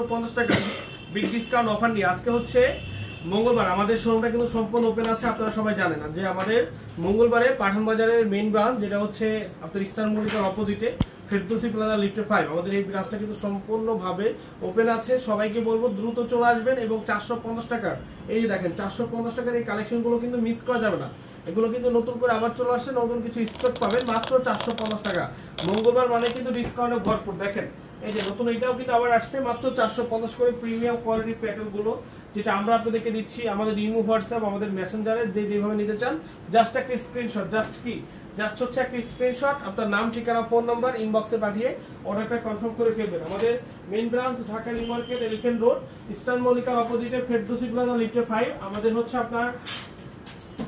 450 টাকা big discount offer নিয়ে আজকে হচ্ছে মঙ্গলবার আমাদের শোরুমটা কিন্তু সম্পূর্ণ ওপেন আছে। আপনারা সবাই জানেন যে আমাদের মঙ্গলবারে পাঠান বাজারের মেইন ব্রাঞ্চ যেটা হচ্ছে আপনার ইস্টার্ন মল্লিকার অপোজিটে ফেরদৌসি প্লাজা লিফটে 5 আমাদের এই ব্রাঞ্চটা কিন্তু সম্পূর্ণভাবে ওপেন আছে। সবাইকে বলবো দ্রুত চলে আসবেন এবং 450 টাকার এই যে দেখেন 450 টাকার এই কালেকশনগুলো কিন্তু মিস করা যাবে না। এগুলো কিন্তু নতুন করে আবার চলে আসছে, নতুন কিছু স্টক পাবেন মাত্র 450 টাকা। মঙ্গলবার মানে কিন্তু ডিসকাউন্টে ভরপুর। দেখেন এই যে নতুন এটাও কিন্তু আবার আসছে মাত্র 450 করে প্রিমিয়াম কোয়ালিটি প্যাটার্নগুলো যেটা আমরা আপনাদেরকে দিচ্ছি আমাদের ইমো হোয়াটসঅ্যাপ আমাদের মেসেঞ্জারে যেভাবে নিতে চান জাস্ট একটা স্ক্রিনশট জাস্ট হচ্ছে একটা স্ক্রিনশট আপনার নাম ঠিকানা ফোন নাম্বার ইনবক্সে পাঠিয়ে অর্ডারটা কনফার্ম করে ফেলবেন। আমাদের main branch Dhaka new market elephant road eastern মল্লিকার অপোজিটে ফেরদৌসি প্লাজা লিফটে 5 আমাদের হচ্ছে আপনার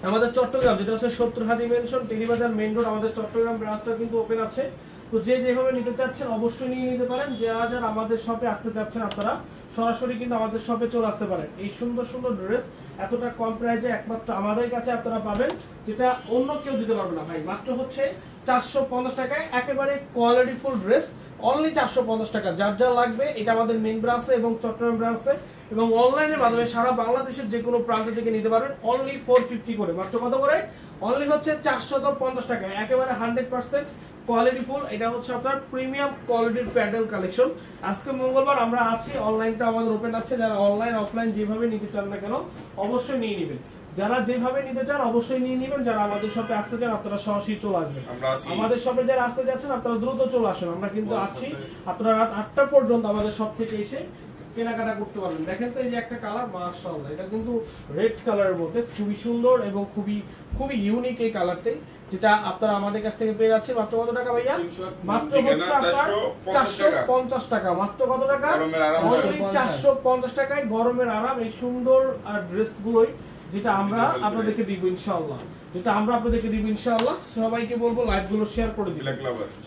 আমাদের চট্টগ্রাম যেটা হচ্ছে 70 হাজি মেনশন টেরিবাজার মেইন রোড আমাদের চট্টগ্রাম ব্রাঞ্চটা কিন্তু ওপেন আছে। তো যেভাবে নিতে চাচ্ছেন অবশ্যই নিয়ে নিতে পারেন। যারা আমাদের শপে আসতে চাচ্ছেন আপনারা সরাসরি কিন্তু আমাদের শপে চলে আসতে পারেন। এই সুন্দর সুন্দর ড্রেস এতটা কম প্রাইসে একমাত্র আমাদের কাছে আপনারা পাবেন, যেটা অন্য কেউ দিতে পারবে না ভাই। মাত্র হচ্ছে 450 টাকায় একেবারে কোয়ালিটি ফুল ড্রেস, অনলি 450 টাকা। যার যা লাগবে এটা আমাদের মেইন ব্রাঞ্চে এবং চট্টগ্রাম ব্রাঞ্চে এবং অনলাইনের মাধ্যমে সারা বাংলাদেশের যে কোনো প্রান্ত থেকে নিতে পারবেন অনলি 450 করে। মাত্র কত করে? অনলি হচ্ছে 450 টাকা, একেবারে 100% কোয়ালিটি ফুল। এটা হচ্ছে আপনার প্রিমিয়াম কোয়ালিটির প্যাডেল কালেকশন। আজকে মঙ্গলবার আমরা আছি, অনলাইনটা আমাদের ওপেন আছে। যারা অনলাইন অফলাইন যেভাবে নিতে চান না কেন অবশ্যই নিয়ে নেবেন। যারা যেভাবে নিতে চান অবশ্যই নিয়ে নেবেন। যারা আমাদের শপে আসতে চান আপনারা সরাসরি চলে আসবেন। আমাদের শপে যারা আসতে যাচ্ছেন আপনারা দ্রুত চলে আসেন। আমরা কিন্তু আছি, আপনারা রাত 8টা পর্যন্ত আমাদের শপ থেকে এসে কেনাকাটা করতে পারবেন। দেখেন তো এই যে একটা কালার মাশাআল্লাহ, এটা কিন্তু রেড কালারের মধ্যে খুবই সুন্দর এবং খুবই খুবই ইউনিক এই কালারটাই, যেটা আপনারা আমাদের কাছ থেকে পেয়ে যাচ্ছেন মাত্র কত টাকা ভাইয়া? মাত্র হচ্ছে আপনার 450 টাকা। মাত্র কত টাকা? 450 টাকায় গরমের আরাম এই সুন্দর আর ড্রেসগুলোই যেটা আমরা আপনাদেরকে দিব ইনশাআল্লাহ, সবাইকে বলবো লাইভগুলো শেয়ার করে দিবেন।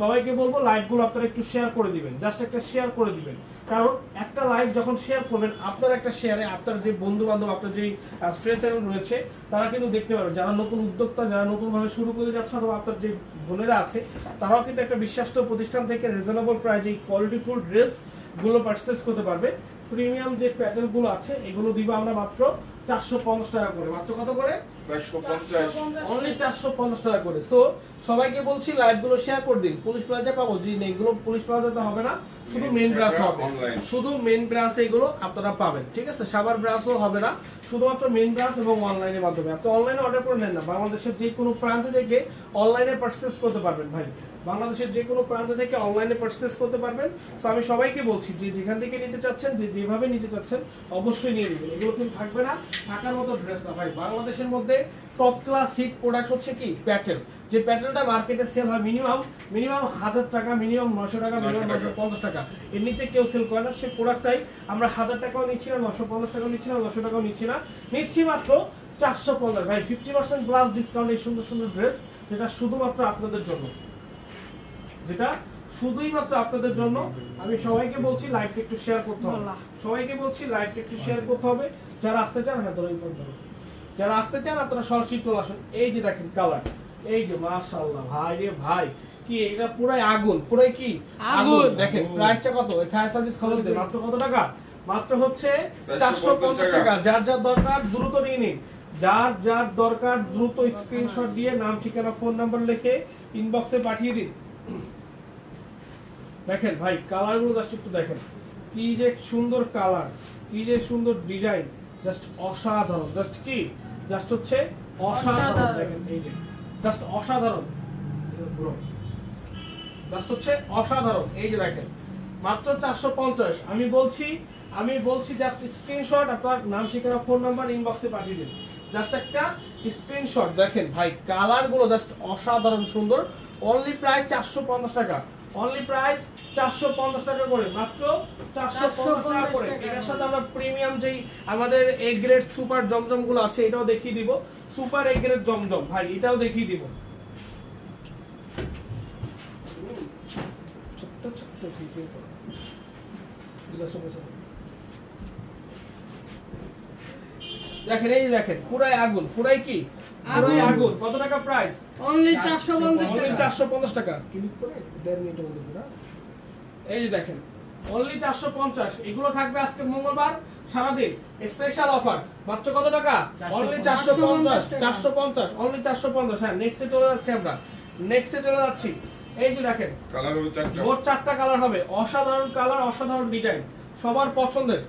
সবাইকে বলবো লাইভগুলো আপনারা একটু শেয়ার করে দিবেন, জাস্ট একটা শেয়ার করে দিবেন। কারণ একটা লাইভ যখন শেয়ার করবেন আপনার একটা শেয়ারে আপনার যে বন্ধু বান্ধব আপনার যে ফ্রেন্ড সার্কেল রয়েছে তারা কিন্তু দেখতে পারবে। যারা নতুন উদ্যোক্তা, যারা নতুন ভাবে শুরু করে যাচ্ছে অথবা আপনার যে বোনেরা আছে তারাও কিন্তু একটা বিশ্বস্ত প্রতিষ্ঠান থেকে রিজনেবল প্রাইসে এই কোয়ালিটিফুল ড্রেস গুলো পারচেজ করতে পারবে। প্রিমিয়াম যে প্যাটার্ন গুলো আছে এগুলো দিব আমরা মাত্র 450 টাকা করে। মাত্র কত করে? 450, অনলি 450 টাকা করে। সো সবাইকে বলছি লাইভ গুলো শেয়ার করে দিন। পুলিশ প্লাজা পাবো জি নেই, এগুলো পুলিশ প্লাজাতে হবে না, শুধু মেইন ব্রাঞ্চ হবে, শুধু মেইন ব্রাঞ্চে এগুলো আপনারা পাবেন। ঠিক আছে, সাভার ব্রাঞ্চও হবে না, শুধুমাত্র মেইন ব্রাঞ্চ এবং অনলাইনের মাধ্যমে। আপনি অনলাইনে অর্ডার করে নেন না, বাংলাদেশের যে কোনো প্রান্ত থেকে অনলাইনে পারচেজ করতে পারবেন ভাই। বাংলাদেশের যে কোনো প্রান্ত থেকে অনলাইনে পারচেজ করতে পারবেন। সো আমি সবাইকে বলছি যে যেখান থেকে নিতে চাচ্ছেন, যে যেভাবে নিতে চাচ্ছেন অবশ্যই নিয়ে নেবেন। এগুলো কিন্তু থাকবে না থাকার মতো ড্রেস না ভাই। বাংলাদেশের মধ্যে টপ ক্লাস হিট প্রোডাক্ট হচ্ছে কি প্যাটেল, যে প্যাটেলটা মার্কেটে সেল হয় মিনিমাম 1000 টাকা, মিনিমাম 900 টাকা, মিনিমাম 950 টাকা, এর নিচে কেউ সেল করে না। সেই প্রোডাক্টটাই আমরা 1000 টাকাও নিচ্ছি না, 950 টাকাও নিচ্ছি না, 900 টাকাও নিচ্ছি না, নিচ্ছি মাত্র 450 ভাই। 50% প্লাস ডিসকাউন্ট এই সুন্দর সুন্দর ড্রেস, যেটা শুধুমাত্র আপনাদের জন্য, যেটা শুধুই মাত্র আপনাদের জন্য। আমি সবাইকে বলছি লাইভটা একটু শেয়ার করতে হবে, সবাইকে বলছি লাইভটা একটু শেয়ার করতে হবে। যারা আসতে চান হ্যাঁ ধরে যারা আসতে চান আপনারা সরাসরি চলে আসুন। এই যে দেখেন কালার, এই যে মাশাআল্লাহ ভাই রে ভাই, কি এটা পুরাই আগুন, পুরাই কি আগুন। দেখেন প্রাইসটা কত? এই ফায়ার সার্ভিস খবর দেন মাত্র কত টাকা? মাত্র হচ্ছে 450 টাকা। যার যার দরকার দ্রুত নিয়ে নিন, যার যার দরকার দ্রুত স্ক্রিনশট দিয়ে নাম ঠিকানা ফোন নাম্বার লিখে ইনবক্সে পাঠিয়ে দিন। দেখেন ভাই কালারগুলো জাস্ট একটু দেখেন, কি যে সুন্দর কালার, কি যে সুন্দর ডিজাইন, জাস্ট অসাধারণ। জাস্ট কি জাস্ট হচ্ছে অসাধারণ। দেখেন এই যে জাস্ট অসাধারণ, জাস্ট হচ্ছে অসাধারণ। এই যে দেখেন মাত্র 450। আমি বলছি জাস্ট স্ক্রিনশট আপনার নাম ঠিকানা ফোন নাম্বার ইনবক্সে পাঠিয়ে দিন, জাস্ট একটা স্ক্রিনশট। দেখেন ভাই কালারগুলো জাস্ট অসাধারণ সুন্দর। অনলি প্রাইস 450 টাকা, অনলি প্রাইস 450 টাকা করে, মাত্র 450 টাকা করে। এর সাথে আমরা প্রিমিয়াম যেই আমাদের এ গ্রেড সুপার জমজম গুলো আছে এটাও দেখিয়ে দিব। সুপার এ গ্রেড জমজম ভাই এটাও দেখিয়ে দিব। ছোট্ট ছোট্ট ভিডিও করো দেখেন, এই দেখেন পুরাই আগুন, পুরাই কি পুরাই আগুন। কত টাকা প্রাইস? অনলি 450 টাকা। ক্লিক করে 1.5 মিনিটের মধ্যে পুরো। এই যে দেখেন অনলি 450। এগুলো থাকবে আজকে মঙ্গলবার সারাদিন স্পেশাল অফার, মাত্র কত টাকা? Only 450, 450, only 450। হ্যাঁ, নেক্সটে চলে যাচ্ছি আমরা, নেক্সটে চলে যাচ্ছি। এই যে দেখেন কালার হবে 4টা, মোট 4টা কালার হবে, অসাধারণ কালার, অসাধারণ ডিজাইন, সবার পছন্দের,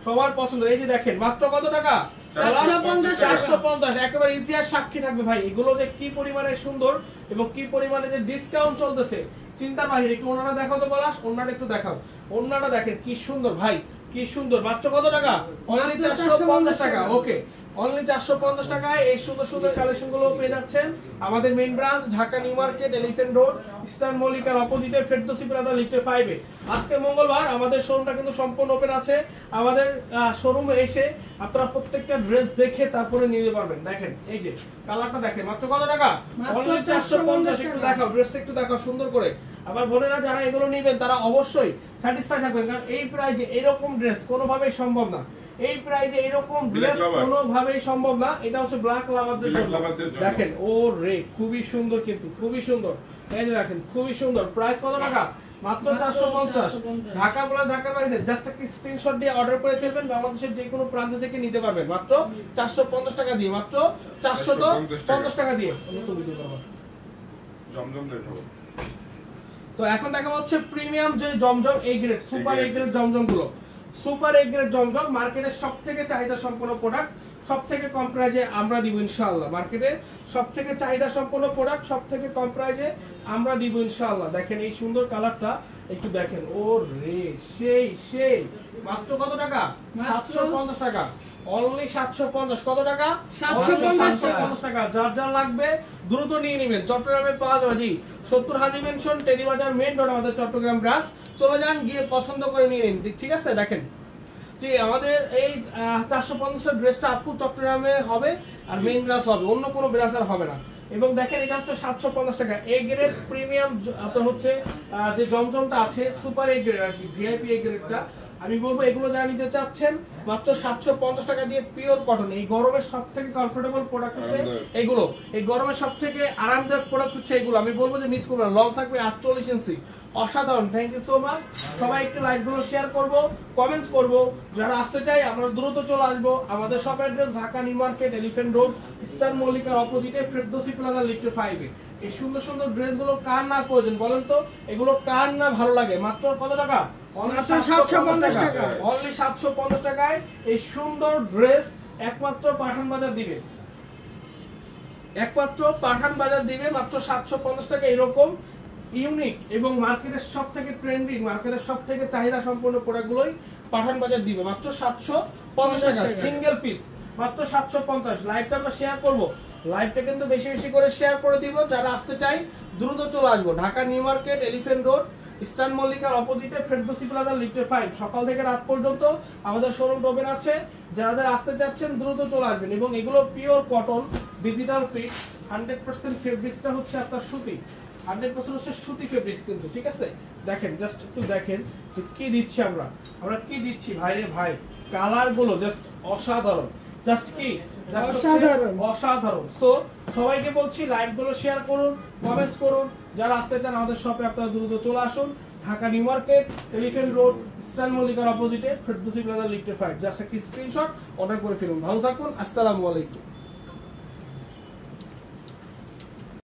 সবার পছন্দ। এই যে দেখেন মাত্র কত টাকা? 450। একেবারে ইতিহাস সাক্ষী থাকবে ভাই, এগুলো যে কি পরিমাণে সুন্দর এবং কি পরিমাণে যে ডিসকাউন্ট চলতেছে চিন্তার বাহিরে। একটু ওনারা দেখাও তো বলাস, ওনারা একটু দেখাও, ওনারা দেখেন কি সুন্দর ভাই, কি সুন্দর। মাত্র কত টাকা? অনলি 450 টাকা। ওকে, অনলি 450 টাকায় এই সুন্দর সুন্দর কালেকশন গুলো পেয়ে যাচ্ছেন। আমাদের main branch Dhaka new market, elephant road, eastern মল্লিকার অপোজিটে, ফেরদৌসী প্লাজা, লিফটে 5 এ। আজকে মঙ্গলবার আমাদের শোরুমটা কিন্তু সম্পূর্ণ ওপেন আছে। আমাদের শোরুমে এসে আপনারা প্রত্যেকটা ড্রেস দেখে তারপরে নিতে পারবেন। দেখেন এই যে কালারটা দেখেন, মাত্র কত টাকা? অনলি 450। একটু দেখাও ড্রেসটা, একটু দেখাও সুন্দর করে। আবার বোনেরা যারা এগুলো নেবেন তারা অবশ্যই স্যাটিসফাই থাকবেন, কারণ এই প্রাইজে এরকম ড্রেস কোনোভাবেই সম্ভব না। এই প্রাইজে এরকম ড্রেস কোনোভাবেই সম্ভব না। এটা হচ্ছে ব্ল্যাক লাভারদের জন্য। দেখেন ও রে, খুবই সুন্দর, কিন্তু খুবই সুন্দর। এই যে দেখেন খুবই সুন্দর। প্রাইস কত টাকা? মাত্র 450। ঢাকা বলে ঢাকার বাইরে জাস্ট একটা স্ক্রিনশট দিয়ে অর্ডার করে ফেলবেন, বাংলাদেশের যে কোনো প্রান্ত থেকে নিতে পারবেন মাত্র 450 টাকা দিয়ে, মাত্র 450 টাকা দিয়ে। নতুন ভিডিও করব জমজম দেখাবো। তো এখন দেখা হচ্ছে প্রিমিয়াম যে Zamzam A grade, super A grade Zamzam গুলো। সুপার এ গ্রেড জমজম মার্কেটের সবথেকে চাহিদা সম্পন্ন প্রোডাক্ট, সবথেকে কম প্রাইজে আমরা দিব ইনশাআল্লাহ। মার্কেটে সবথেকে চাহিদা সম্পন্ন প্রোডাক্ট, সবথেকে কম প্রাইজে আমরা দিব ইনশাআল্লাহ। দেখেন এই সুন্দর কালারটা একটু দেখেন, ও রে সেই সেই। মাত্র কত টাকা? 750 টাকা। অনলি 750। কত টাকা? 750 টাকা। যার যার লাগবে দ্রুত নিয়ে নেবেন। চট্টগ্রামে পাওয়া যাবে জি 70 হাজি মেনশন, টেরিবাজার মেইন রোড, আমাদের চট্টগ্রাম ব্রাঞ্চ। চলে যান, গিয়ে পছন্দ করে নিয়ে নিন, ঠিক আছে? দেখেন জি আমাদের এই 450 ড্রেসটা আপু চট্টগ্রামে হবে আর মেইন ব্রাঞ্চ হবে, অন্য কোনো ব্রাঞ্চ আর হবে না। এবং দেখেন এটা হচ্ছে 750 টাকা। এ গ্রেড প্রিমিয়াম আপনার হচ্ছে যে জমজমটা আছে সুপার এ গ্রেড আর কি, ভিআইপি এ গ্রেডটা। আমি বলবো এগুলো যারা নিতে চাচ্ছেন মাত্র 750 টাকা দিয়ে, পিওর কটন। এই গরমের সবথেকে কমফোর্টেবল প্রোডাক্ট হচ্ছে এগুলো, এই গরমের সবথেকে আরামদায়ক প্রোডাক্ট হচ্ছে এগুলো। আমি বলবো যে মিস করবেন, লং থাকবে 48 ইঞ্চি, অসাধারণ। Thank you so much. সবাই একটু লাইক গুলো শেয়ার করব, কমেন্টস করব। যারা আসতে চাই আমরা দ্রুত চলে আসবো। আমাদের shop address Dhaka new market, elephant road, eastern মল্লিকার অপোজিটে, ফেরদৌসী প্লাজা, লিফটে 5 এ। এই সুন্দর সুন্দর ড্রেসগুলো কার না প্রয়োজন বলেন তো? এগুলো কার না ভালো লাগে? মাত্র কত টাকা? অনলি 750 টাকা। অনলি 750 টাকায় এই সুন্দর ড্রেস একমাত্র পাঠান বাজার দিবে, একমাত্র পাঠান বাজার দিবে মাত্র 750 টাকা। এরকম ইউনিক এবং মার্কেটের সবথেকে ট্রেন্ডিং, মার্কেটের সবথেকে চাহিদা সম্পন্ন প্রোডাক্টগুলোই পাঠান বাজার দিবে মাত্র 750 টাকা। সিঙ্গেল পিস মাত্র 750। লাইভটা আমরা শেয়ার করব, লাইভটা কিন্তু বেশি বেশি করে শেয়ার করে দিব। যারা আসতে চাই দ্রুত চলে আসবো। Dhaka new market, elephant road, eastern মল্লিকার অপোজিটে, ফেরদৌসী প্লাজা, লিফটে 5। সকাল থেকে রাত পর্যন্ত আমাদের শোরুম ওপেন আছে। যারা যারা আসতে চাচ্ছেন দ্রুত চলে আসবেন। এবং এগুলো পিওর কটন, ডিজিটাল প্রিন্ট, 100% ফেব্রিক্সটা হচ্ছে আপনার সুতি, 100% হচ্ছে সুতি ফেব্রিক্স কিন্তু, ঠিক আছে? দেখেন জাস্ট একটু দেখেন যে কি দিচ্ছি আমরা, আমরা কি দিচ্ছি ভাই রে ভাই। কালার গুলো জাস্ট অসাধারণ, জাস্ট কি অসাধারণ, অসাধারণ। সো সবাইকে বলছি লাইক গুলো শেয়ার করুন, কমেন্টস করুন। যারা আসতে চান আমাদের শপে আপনারা দ্রুত চলে আসুন। Dhaka new market, elephant road, eastern মল্লিকার অপোজিটে, ফেরদৌসী প্লাজা, লিফটে 5। জাস্ট একটা স্ক্রিনশট অর্ডার করে ফেলুন। ভালো থাকুন, আসসালামু আলাইকুম।